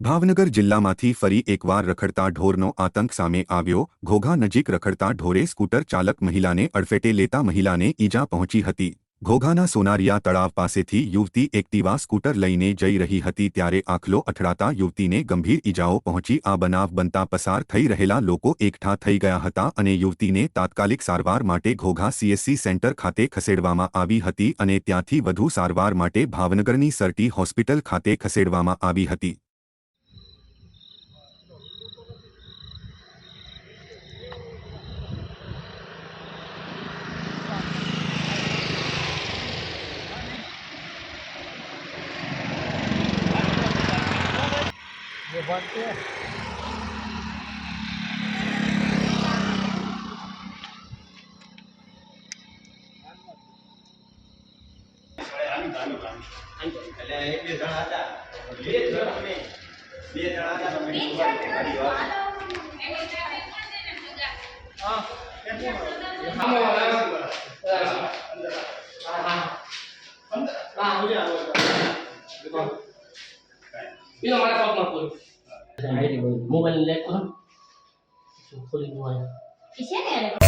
ભાવનગર જિલ્લામાંથી ફરી એકવાર રખડતા ઢોરનો આતંક સામે આવ્યો। ઘોઘા નજીક રખડતા ઢોરે સ્કૂટર ચાલક મહિલાને અડફેટે લેતા મહિલાને ઈજા પહોંચી હતી। ઘોઘાના સોનારિયા તળાવ પાસેથી યુવતી એક્ટિવા સ્કૂટર લઈને જઈ રહી હતી ત્યારે આખલો અથડાતા યુવતીને ગંભીર ઈજાઓ પહોંચી। આ બનાવ બનતા પસાર થઈ રહેલા લોકો એકઠા થઈ ગયા હતા અને યુવતીને તાત્કાલિક સારવાર માટે ઘોઘા સીએસસી સેન્ટર ખાતે ખસેડવામાં આવી હતી અને ત્યાંથી વધુ સારવાર માટે ભાવનગરની સરટી હોસ્પિટલ ખાતે ખસેડવામાં આવી હતી। ये बनते हैं Ini mana kau mampu? Saya di mobil lekor, suku di luar. Di sini ada.